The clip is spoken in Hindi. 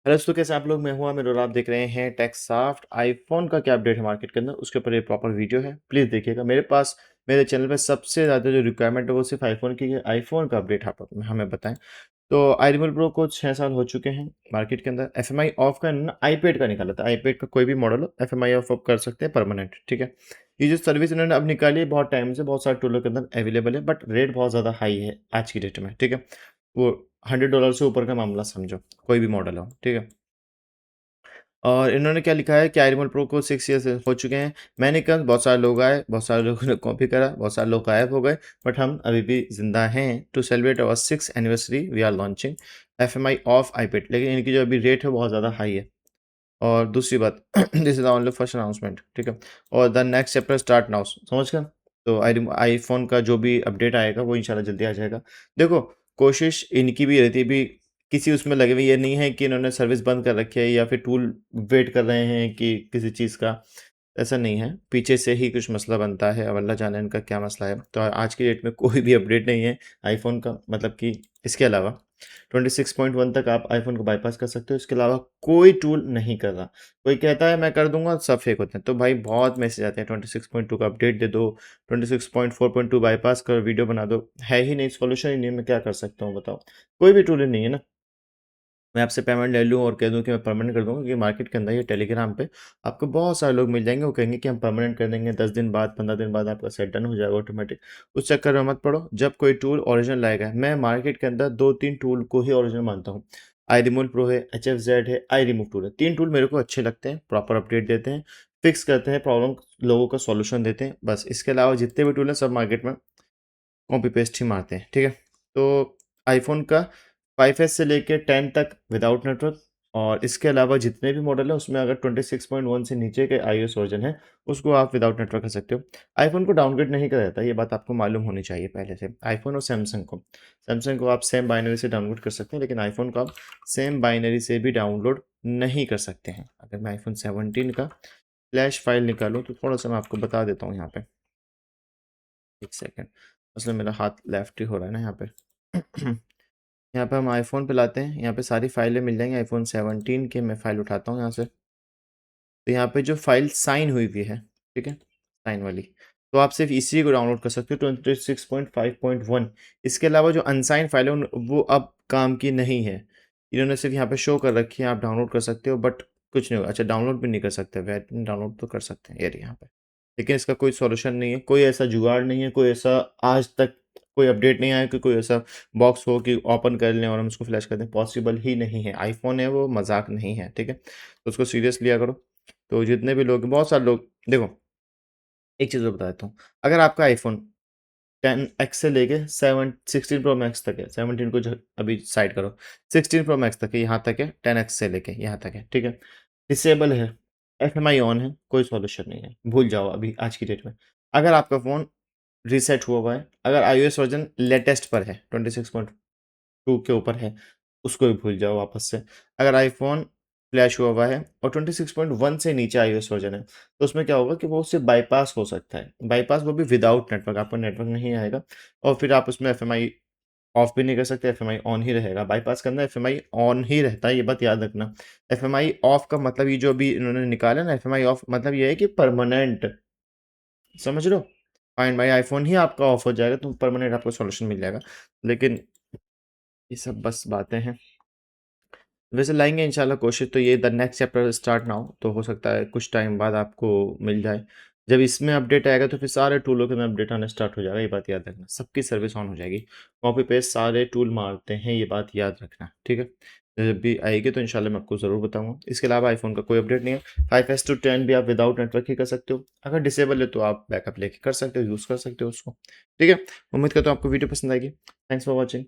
हेलो दोस्तों, कैसे आप लोग? मैं हूं आमिर और आप देख रहे हैं टेकसॉफ्ट। आईफोन का क्या अपडेट है मार्केट के अंदर, उसके ऊपर ये प्रॉपर वीडियो है, प्लीज़ देखिएगा। मेरे चैनल पे सबसे ज़्यादा जो रिक्वायरमेंट है वो सिर्फ आईफोन की है। आईफोन का अपडेट आप हमें बताएं। तो iRemote Pro को 6 साल हो चुके हैं मार्केट के अंदर। एफएमआई ऑफ का ना आईपैड का निकाला था। आईपैड का कोई भी मॉडल हो, एफएमआई ऑफ आप कर सकते हैं परमानेंट, ठीक है। ये जो सर्विस इन्होंने अब निकाली है बहुत टाइम से, बहुत सारे टूलों के अंदर अवेलेबल है, बट रेट बहुत ज़्यादा हाई है आज की डेट में, ठीक है। वो $100 से ऊपर का मामला समझो, कोई भी मॉडल हो, ठीक है। और इन्होंने क्या लिखा है कि iRemote Pro को 6 ईयर्स हो चुके हैं। मैंने कहा बहुत सारे लोग आए, बहुत सारे लोगों ने कॉपी करा, बहुत सारे लोग गायब हो गए, बट हम अभी भी जिंदा हैं। To celebrate our 6th anniversary we are launching FMI of iPad. लेकिन इनकी जो अभी रेट है बहुत ज़्यादा हाई है। और दूसरी बात this is only first announcement, ठीक है। और the next chapter start now, समझ गए। तो आईफोन का जो भी अपडेट आएगा वो इंशाल्लाह जल्दी आ जाएगा। देखो, कोशिश इनकी भी रहती है भी, किसी उसमें लगे हुए ये नहीं है कि इन्होंने सर्विस बंद कर रखी है या फिर टूल वेट कर रहे हैं कि किसी चीज़ का। ऐसा नहीं है, पीछे से ही कुछ मसला बनता है। अब अल्लाह जाने इनका क्या मसला है। तो आज की डेट में कोई भी अपडेट नहीं है आईफोन का, मतलब कि इसके अलावा 26.1 तक आप आईफोन को बाईपास कर सकते हो। इसके अलावा कोई टूल नहीं कर रहा। कोई कहता है मैं कर दूंगा, सब फेक होते हैं। तो भाई बहुत मैसेज आते हैं 26.2 का अपडेट दे दो, 26.4.2 बाईपास कर वीडियो बना दो। है ही नहीं, सॉल्यूशन ही नहीं, मैं क्या कर सकता हूँ बताओ। कोई भी टूल ही नहीं है ना। मैं आपसे पेमेंट ले लूँ और कह दूँ कि मैं परमानेंट कर दूँगा, क्योंकि मार्केट के अंदर ये टेलीग्राम पे आपको बहुत सारे लोग मिल जाएंगे, वो कहेंगे कि हम परमानेंट कर देंगे, 10 दिन बाद 15 दिन बाद आपका सेट डन हो जाएगा ऑटोमेटिक। उस चक्कर में मत पड़ो। जब कोई टूल ओरिजिनल लाएगा, मैं मार्केट के अंदर 2-3 टूल को ही ओरिजिनल मानता हूँ। iRemote Pro है, HFZ है, iRemove टूल है। 3 टूल मेरे को अच्छे लगते हैं, प्रॉपर अपडेट देते हैं, फिक्स करते हैं प्रॉब्लम, लोगों का सॉल्यूशन देते हैं, बस। इसके अलावा जितने भी टूल हैं सब मार्केट में कॉपी पेस्ट ही मारते हैं, ठीक है। तो आईफोन का 5S से लेके 10 तक विदाउट नेटवर्क, और इसके अलावा जितने भी मॉडल है उसमें अगर 26.1 से नीचे के iOS वर्जन है उसको आप विदाउट नेटवर्क कर सकते हो। आईफोन को डाउनग्रेड नहीं करा जाता, ये बात आपको मालूम होनी चाहिए पहले से। आईफोन और सैमसंग को आप सेम बाइनरी से डाउनलोड कर सकते हैं, लेकिन आईफोन को आप सेम बाइनरी से भी डाउनलोड नहीं कर सकते हैं। अगर मैं आईफोन 17 का फ्लैश फाइल निकालूँ तो थोड़ा सा मैं आपको बता देता हूँ यहाँ पे, एक सेकेंड। असल मेरा हाथ लेफ्ट ही हो रहा है ना यहाँ पे। यहाँ पे हम आईफोन पे लाते हैं, यहाँ पे सारी फाइलें मिल जाएंगी। आईफोन 17 के मैं फ़ाइल उठाता हूँ यहाँ से। तो यहाँ पे जो फाइल साइन हुई हुई है, ठीक है, साइन वाली, तो आप सिर्फ इसी को डाउनलोड कर सकते हो 26.5.1। इसके अलावा जो अनसाइन फाइल है वो अब काम की नहीं है। इन्होंने सिर्फ यहाँ पे शो कर रखी है, आप डाउनलोड कर सकते हो, बट कुछ नहीं होगा। अच्छा, डाउनलोड भी नहीं कर सकते, वेट, डाउनलोड तो कर सकते हैं ये यहाँ पे, लेकिन इसका कोई सॉल्यूशन नहीं है, कोई ऐसा जुगाड़ नहीं है, कोई ऐसा आज तक कोई अपडेट नहीं आया कि कोई ऐसा बॉक्स हो कि ओपन कर लें और हम उसको फ्लैश कर दें। पॉसिबल ही नहीं है। आईफोन है वो, मजाक नहीं है, ठीक है। तो उसको सीरियस लिया करो। तो जितने भी लोग, बहुत सारे लोग, देखो एक चीज़ और बता देता हूँ। अगर आपका आईफोन 10X से लेके 16 प्रो मैक्स तक है, 17 को अभी साइड करो, 16 प्रो मैक्स तक है, यहाँ तक है, 10X से लेके यहाँ तक है, ठीक है, डिसेबल है, एफएमआई ऑन है, कोई सॉल्यूशन नहीं है, भूल जाओ अभी आज की डेट में। अगर आपका फ़ोन रीसेट हुआ हुआ है, अगर iOS वर्जन लेटेस्ट पर है, 26.2 के ऊपर है, उसको भी भूल जाओ वापस से। अगर आईफोन फ्लैश हुआ हुआ है और 26.1 से नीचे iOS वर्जन है, तो उसमें क्या होगा कि वो उससे बाईपास हो सकता है। बाईपास वो भी विदाउट नेटवर्क, आपको नेटवर्क नहीं आएगा, और फिर आप उसमें एफएमआई ऑफ भी नहीं कर सकते, एफएमआई ऑन ही रहेगा। बाईपास करना, एफएमआई ऑन ही रहता है, ये बात याद रखना। एफएमआई ऑफ का मतलब, ये जो अभी इन्होंने निकाला ना, एफएमआई ऑफ मतलब ये है कि परमानेंट, समझ लो। फाइंड माई आईफोन ही आपका ऑफ हो जाएगा, तो परमानेंट आपको सॉल्यूशन मिल जाएगा। लेकिन ये सब बस बातें हैं। वैसे लाएंगे इंशाल्लाह कोशिश। तो ये द नेक्स्ट चैप्टर स्टार्ट ना हो, तो हो सकता है कुछ टाइम बाद आपको मिल जाए। जब इसमें अपडेट आएगा तो फिर सारे टूलों के अंदर अपडेट आना स्टार्ट हो जाएगा, ये बात याद रखना। सबकी सर्विस ऑन हो जाएगी, कॉपी पेस्ट सारे टूल मारते हैं, ये बात याद रखना, ठीक है। जब भी आएगी तो इंशाल्लाह मैं आपको ज़रूर बताऊंगा। इसके अलावा आईफोन का कोई अपडेट नहीं है। 5S to 10 भी आप विदाउट नेटवर्क ही कर सकते हो। अगर डिसेबल है तो आप बैकअप लेके कर सकते हो, यूज़ कर सकते हो उसको, ठीक है। उम्मीद करता हूँ आपको वीडियो पसंद आएगी। Thanks for watching.